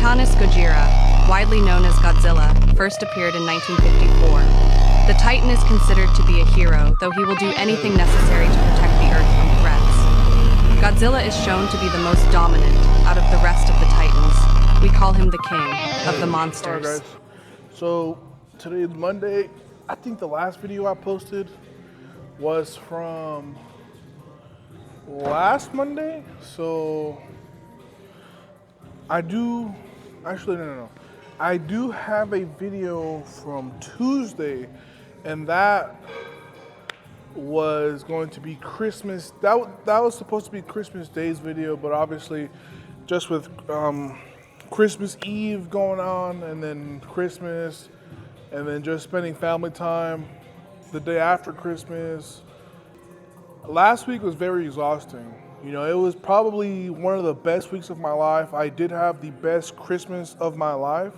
Titanis Gojira, widely known as Godzilla, first appeared in 1954. The Titan is considered to be a hero, though he will do anything necessary to protect the Earth from threats. Godzilla is shown to be the most dominant out of the rest of the Titans. We call him the king of the monsters. Alright guys, so today is Monday. I think the last video I posted was from last Monday. So I do have a video from Tuesday, and that was going to be Christmas. That was supposed to be Christmas Day's video, but obviously just with Christmas Eve going on, and then Christmas, and then just spending family time the day after Christmas. Last week was very exhausting. You know, it was probably one of the best weeks of my life. I did have the best Christmas of my life.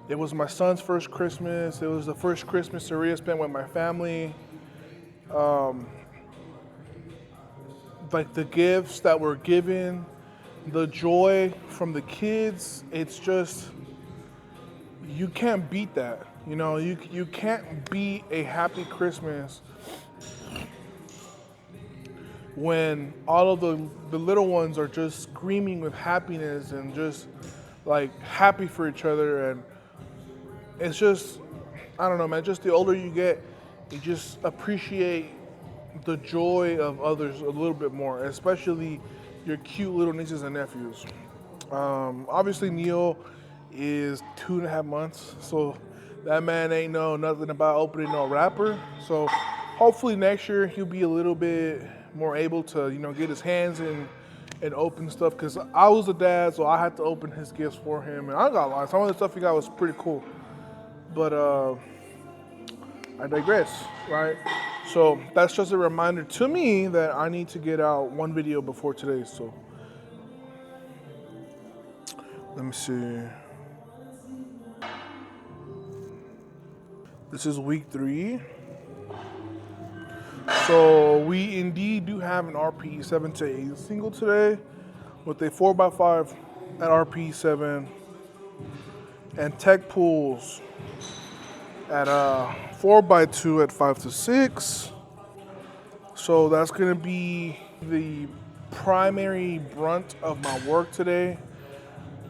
It was my son's first Christmas. It was the first Christmas Saria spent with my family. Like the gifts that were given, the joy from the kids, it's just, you can't beat that. You know, you can't beat a happy Christmas when all of the little ones are just screaming with happiness and just like happy for each other. And it's just, I don't know, man, just the older you get, you just appreciate the joy of others a little bit more, especially your cute little nieces and nephews. Obviously Neil is 2.5 months, so that man ain't know nothing about opening no wrapper. So hopefully next year he'll be a little bit more able to, you know, get his hands in and open stuff, because I was a dad, so I had to open his gifts for him, and I got a lot. Some of the stuff he got was pretty cool, but I digress, right? So that's just a reminder to me that I need to get out one video before today. So let me see. This is week 3. So we indeed do have an RPE 7-8 single today with a 4x5 at RPE 7 and tech pulls at 4x2 at 5-6. So that's gonna be the primary brunt of my work today.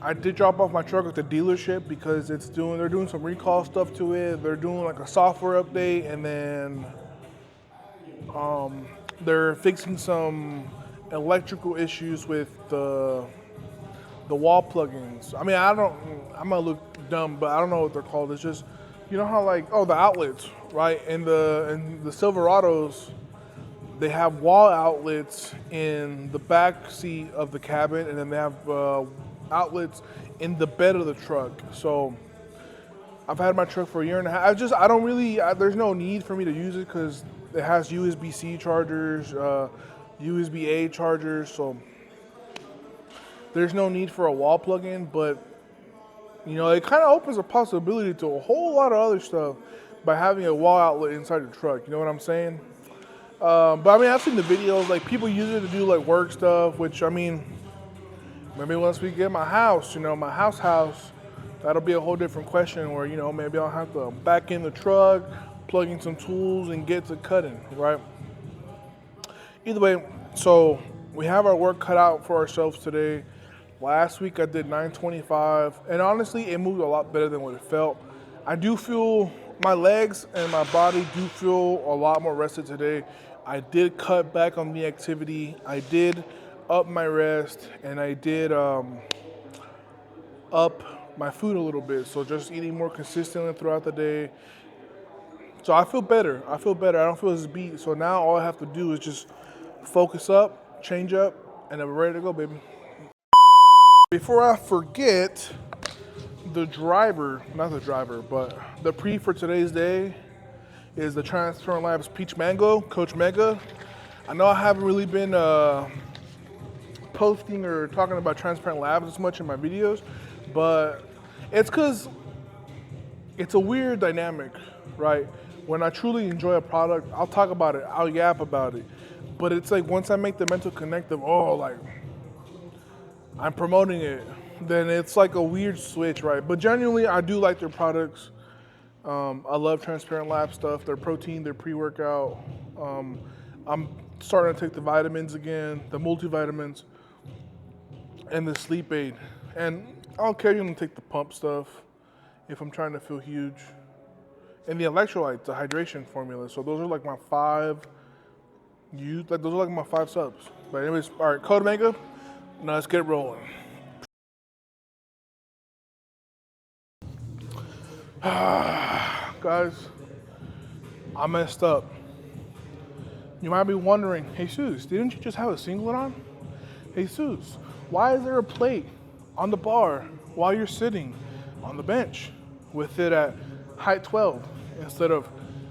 I did drop off my truck at the dealership because they're doing some recall stuff to it. They're doing like a software update, and then they're fixing some electrical issues with the wall plugins. I mean, I'm gonna look dumb, but I don't know what they're called. It's just, you know how like, the outlets, right? In the Silverados, they have wall outlets in the back seat of the cabin, and then they have outlets in the bed of the truck. So I've had my truck for a year and a half. There's no need for me to use it because it has USB-C chargers, USB-A chargers, so there's no need for a wall plug-in. But you know, it kind of opens a possibility to a whole lot of other stuff by having a wall outlet inside the truck. You know what I'm saying? But I mean, I've seen the videos, like people use it to do like work stuff, which I mean, maybe once we get my house, you know, my house, that'll be a whole different question where, you know, maybe I'll have to back in the truck, plug in some tools and get to cutting, right? Either way, so we have our work cut out for ourselves today. Last week I did 925, and honestly, it moved a lot better than what it felt. I do feel, my legs and my body do feel a lot more rested today. I did cut back on the activity. I did up my rest, and I did up my food a little bit. So just eating more consistently throughout the day. So I feel better. I don't feel as beat. So now all I have to do is just focus up, change up, and then we're ready to go, baby. Before I forget, the pre for today's day is the Transparent Labs Peach Mango, Coach Mega. I know I haven't really been posting or talking about Transparent Labs as much in my videos, but it's because it's a weird dynamic, right? When I truly enjoy a product, I'll talk about it, I'll yap about it. But it's like once I make the mental connect of, like, I'm promoting it, then it's like a weird switch, right? But genuinely, I do like their products. I love Transparent Lab stuff. Their protein, their pre-workout. I'm starting to take the vitamins again, the multivitamins, and the sleep aid. And I'll occasionally take the pump stuff if I'm trying to feel huge. And the electrolytes, the hydration formula. So those are like my 5 those are like my 5 subs. But anyways, all right, Code Omega. Now let's get rolling. Guys, I messed up. You might be wondering, Jesus, didn't you just have a singlet on? Jesus, why is there a plate on the bar while you're sitting on the bench with it at height 12 instead of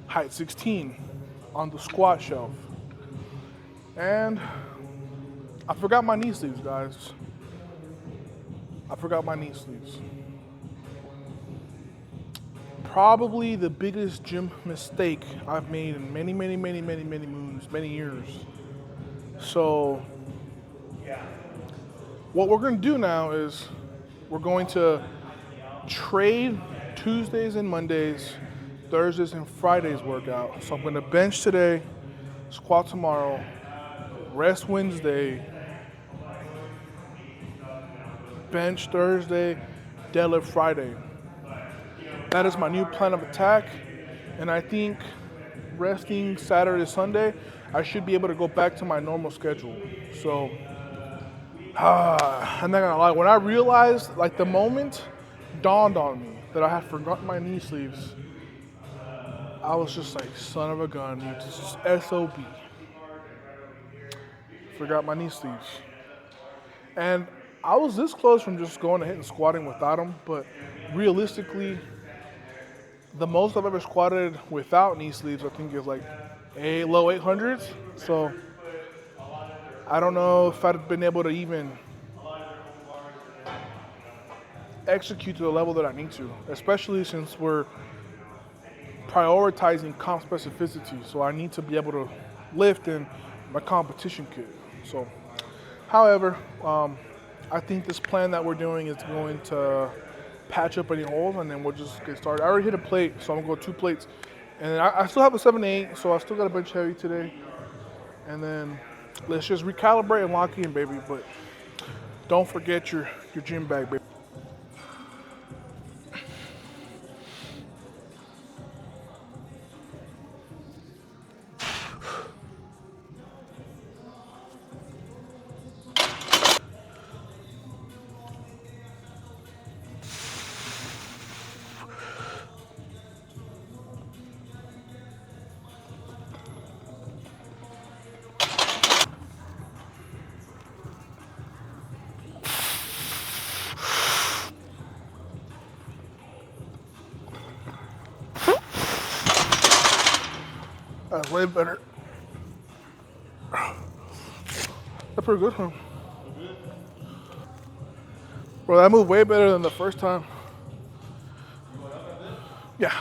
height 16 on the squat shelf? And I forgot my knee sleeves, guys. I forgot my knee sleeves. Probably the biggest gym mistake I've made in many moons, many years. So what we're going to do now is we're going to trade Tuesdays and Mondays, Thursdays and Fridays workout. So I'm going to bench today, squat tomorrow, rest Wednesday, bench Thursday, deadlift Friday. That is my new plan of attack, and I think resting Saturday, Sunday, I should be able to go back to my normal schedule. So, I'm not gonna lie, when I realized, like the moment dawned on me that I had forgotten my knee sleeves, I was just like, son of a gun, dude, this is SOB. Forgot my knee sleeves. And I was this close from just going ahead and squatting without them, but realistically, the most I've ever squatted without knee sleeves, I think, is like low 800s. So I don't know if I'd been able to even execute to the level that I need to, especially since we're prioritizing comp specificity. So I need to be able to lift in my competition kit. So, however, I think this plan that we're doing is going to patch up any holes, and then we'll just get started. I already hit a plate, so I'm gonna go 2 plates. And I still have a 7-8, so I still got a bench heavy today. And then let's just recalibrate and lock in, baby. But don't forget your gym bag, baby. That's way better. That's pretty good, huh? Bro, that moved way better than the first time. Yeah.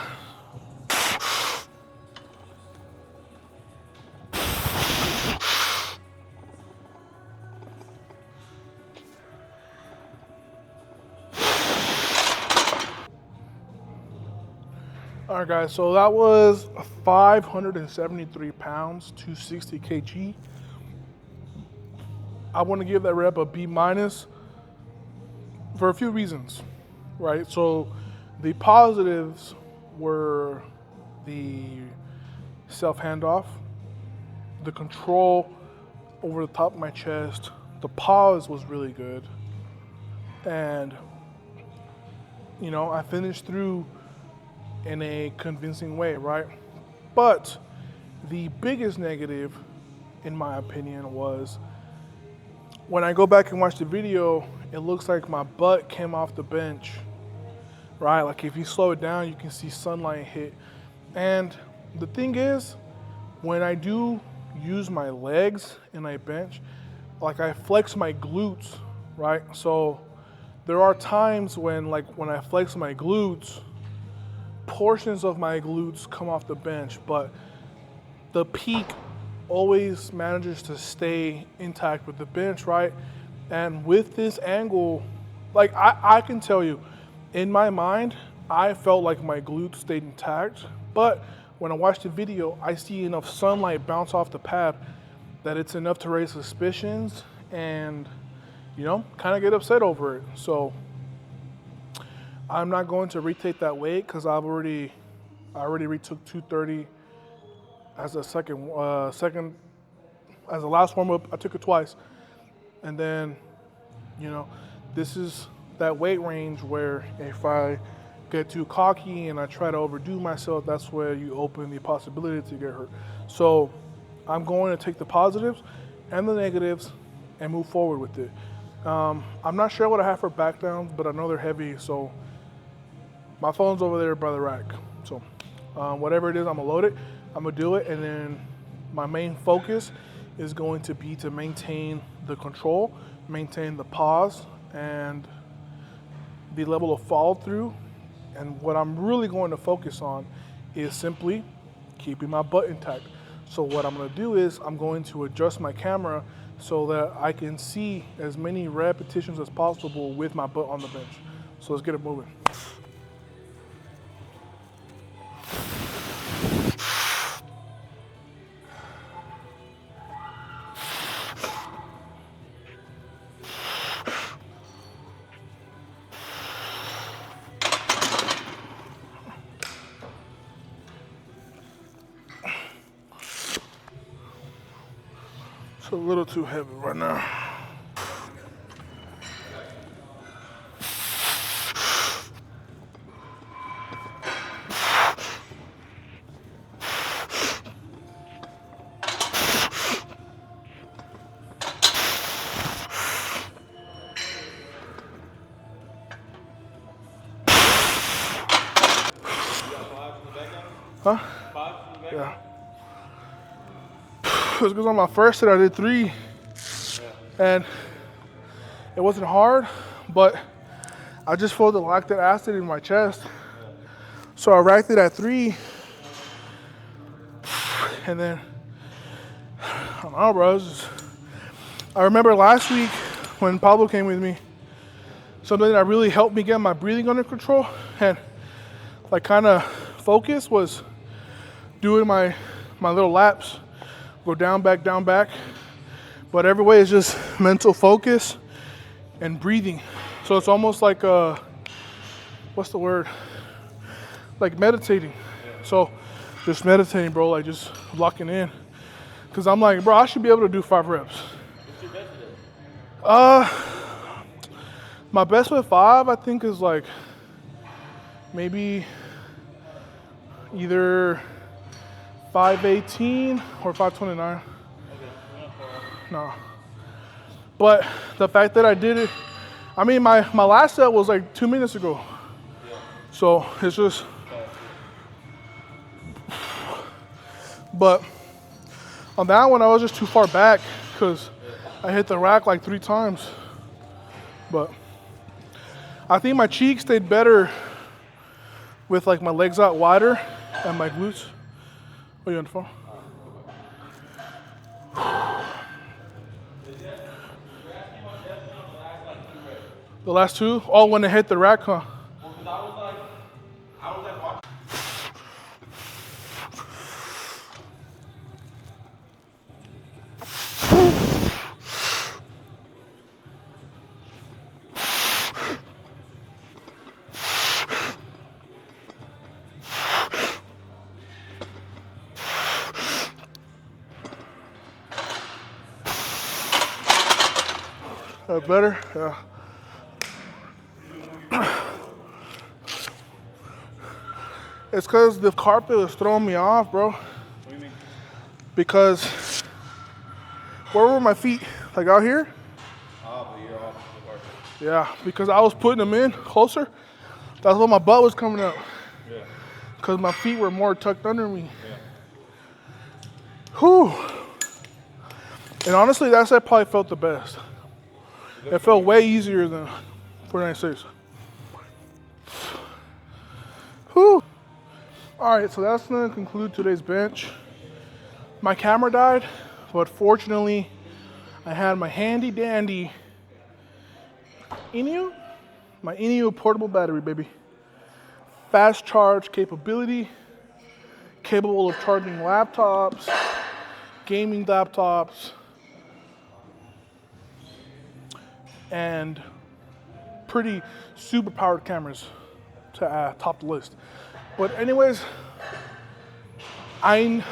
All right, guys, so that was 573 pounds, 260 kg. I want to give that rep a B- for a few reasons, right? So the positives were the self handoff, the control over the top of my chest, the pause was really good, and I finished through in a convincing way, right? But the biggest negative, in my opinion, was when I go back and watch the video, it looks like my butt came off the bench, right? Like if you slow it down, you can see sunlight hit. And the thing is, when I do use my legs and I bench, like I flex my glutes, right? So there are times when I flex my glutes, portions of my glutes come off the bench, but the peak always manages to stay intact with the bench, right? And with this angle, Like I can tell you, in my mind, I felt like my glutes stayed intact, but when I watched the video, I see enough sunlight bounce off the pad that it's enough to raise suspicions and, you know, kind of get upset over it. So I'm not going to retake that weight because I already retook 230 as a second as the last warm up. I took it twice, and then, you know, this is that weight range where if I get too cocky and I try to overdo myself, that's where you open the possibility to get hurt. So I'm going to take the positives and the negatives and move forward with it. I'm not sure what I have for back downs, but I know they're heavy, so my phone's over there by the rack. So whatever it is, I'm gonna load it, I'm gonna do it, and then my main focus is going to be to maintain the control, maintain the pause, and the level of follow through. And what I'm really going to focus on is simply keeping my butt intact. So what I'm gonna do is I'm going to adjust my camera so that I can see as many repetitions as possible with my butt on the bench. So let's get it moving. It's a little too heavy right now. Huh? Yeah. It was because on my first set I did 3, and it wasn't hard, but I just felt the lactic acid in my chest. So I racked it at 3, and then I don't know, bro. I remember last week when Pablo came with me, something that really helped me get my breathing under control and like kind of focus was doing my little laps. Go down, back, but every way is just mental focus and breathing. So it's almost like what's the word? Like meditating. So just meditating, bro, like just locking in. Cause I'm like, bro, I should be able to do 5 reps. What's your best today? My best with 5, I think, is like maybe either 518 or 529. Okay, No. But the fact that I did it, I mean, my last set was like 2 minutes ago. yeah. So it's just, but on that one, I was just too far back because I hit the rack like 3 times. But I think my cheeks stayed better with like my legs out wider and my glutes. Oh, you on the phone? The last 2? Oh, when they hit the rack, huh? Well, because I was like watching. That better? Yeah. It's because the carpet was throwing me off, bro. What do you mean? Because where were my feet? Like out here? Oh, but you're off the carpet. Yeah, because I was putting them in closer. That's why my butt was coming out. Yeah. Because my feet were more tucked under me. Yeah. Whew. And honestly, that set probably felt the best. It felt way easier than 496. Whew. All right, so that's gonna conclude today's bench. My camera died, but fortunately, I had my handy dandy Inu. My Eneo portable battery, baby. Fast charge capability, capable of charging laptops, gaming laptops, and pretty super powered cameras to top the list. But anyways, I've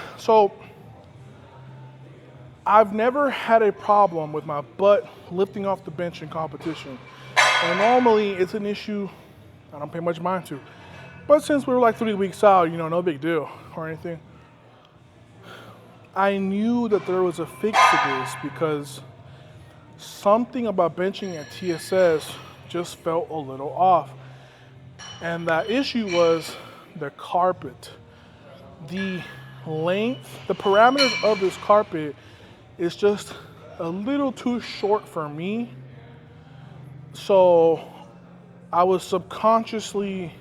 never had a problem with my butt lifting off the bench in competition. And normally it's an issue I don't pay much mind to. But since we were like 3 weeks out, no big deal or anything. I knew that there was a fix to this because something about benching at TSS just felt a little off. And that issue was the carpet. The length, the parameters of this carpet is just a little too short for me. So I was subconsciously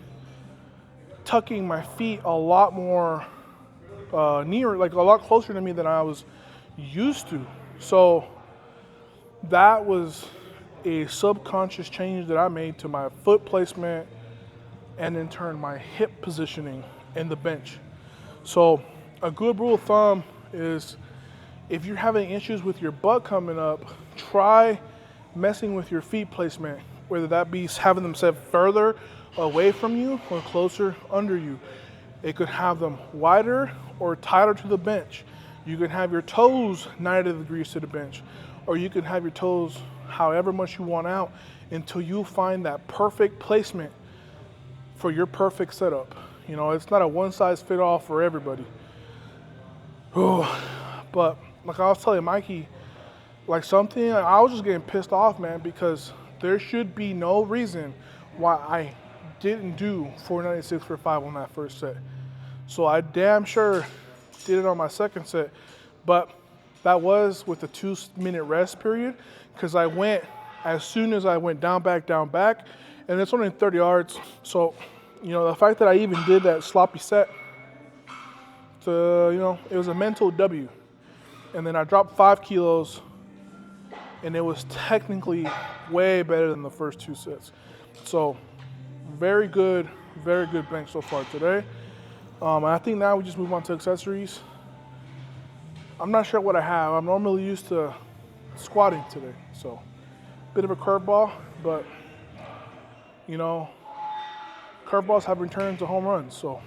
tucking my feet a lot more near, like a lot closer to me than I was used to. So that was a subconscious change that I made to my foot placement and in turn my hip positioning in the bench. So a good rule of thumb is if you're having issues with your butt coming up, try messing with your feet placement, whether that be having them set further away from you or closer under you. It could have them wider or tighter to the bench. You can have your toes 90 degrees to the bench, or you can have your toes however much you want out until you find that perfect placement for your perfect setup. It's not a one size fit all for everybody. But like I was telling Mikey, I was just getting pissed off, man, because there should be no reason why I didn't do 496 for 5 on that first set. So I damn sure did it on my second set, but that was with a 2-minute rest period because I went as soon as I went down, back, and it's only 30 yards. So, the fact that I even did that sloppy set, it was a mental W. And then I dropped 5 kilos, and it was technically way better than the first 2 sets. So, very good bench so far today. I think now we just move on to accessories. I'm not sure what I have. I'm normally used to squatting today, so bit of a curveball, but curveballs have returned to home runs, so.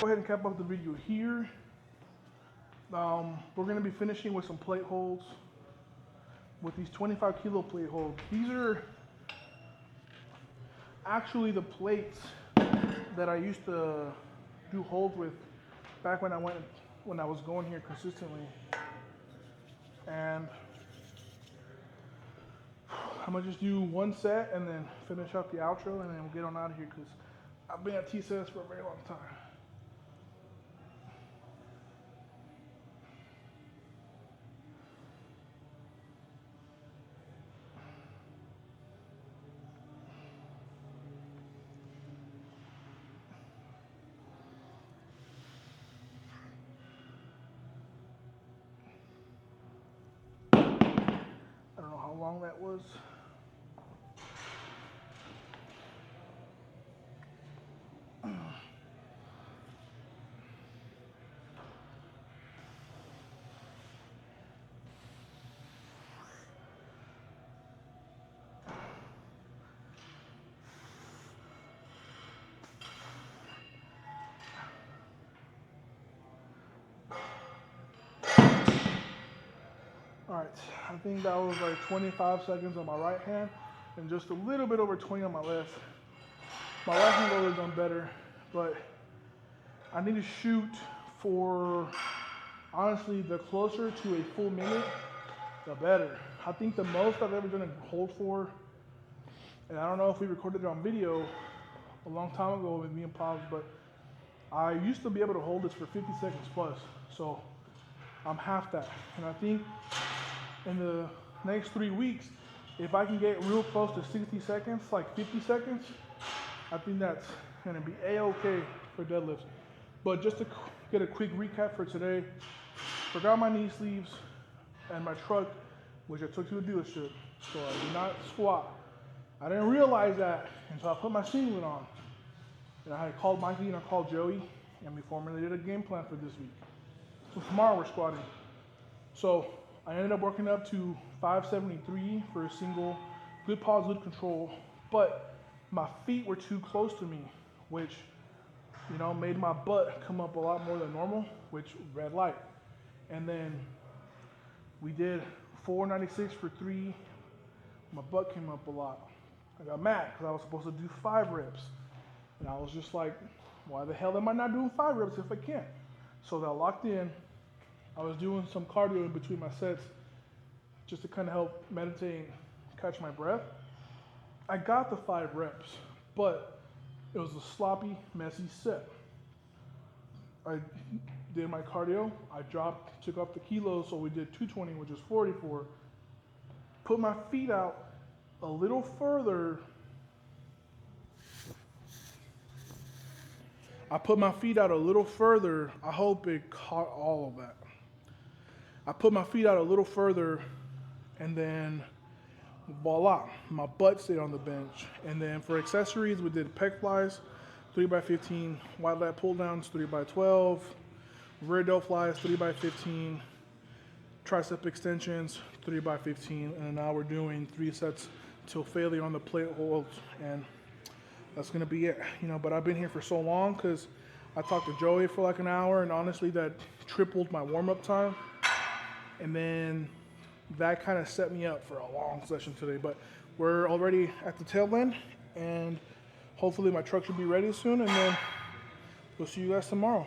Go ahead and cap up the video here. We're going to be finishing with some plate holds with these 25 kilo plate holds. These are actually the plates that I used to do holds with back when I was going here consistently. And I'm gonna just do one set and then finish up the outro, and then we'll get on out of here because I've been at TSS for a very long time. I don't know how long that was. All right, I think that was like 25 seconds on my right hand and just a little bit over 20 on my left. My right hand would have done better, but I need to shoot for, honestly, the closer to a full minute, the better. I think the most I've ever done a hold for, and I don't know if we recorded it on video a long time ago with me and Pops, but I used to be able to hold this for 50 seconds plus. So I'm half that. And I think in the next 3 weeks, if I can get real close to 60 seconds, like 50 seconds, I think that's gonna be a-okay for deadlifts. But just to get a quick recap for today, forgot my knee sleeves and my truck, which I took to a dealership. So I did not squat. I didn't realize that until I put my singlet on. And I had called Mikey and I called Joey, and we formulated a game plan for this week. So tomorrow we're squatting. So I ended up working up to 573 for a single, good pause, good control, but my feet were too close to me, which, you know, made my butt come up a lot more than normal, which red light. And then we did 496 for 3. My butt came up a lot. I got mad because I was supposed to do 5 reps. And I was just like, why the hell am I not doing 5 reps if I can't? So that locked in. I was doing some cardio in between my sets just to kind of help meditate and catch my breath. I got the 5 reps, but it was a sloppy, messy set. I did my cardio. I took off the kilos, so we did 220, which is 44. Put my feet out a little further. I put my feet out a little further. I hope it caught all of that. I put my feet out a little further, and then voila, my butt stayed on the bench. And then for accessories, we did pec flies, 3x15, wide lat pull downs, 3x12, rear delt flies, 3x15, tricep extensions, 3x15, and now we're doing 3 sets till failure on the plate holds, and that's gonna be it. You know, but I've been here for so long because I talked to Joey for like an hour, and honestly, that tripled my warm-up time. And then that kind of set me up for a long session today. But we're already at the tail end, and hopefully my truck should be ready soon, and then we'll see you guys tomorrow.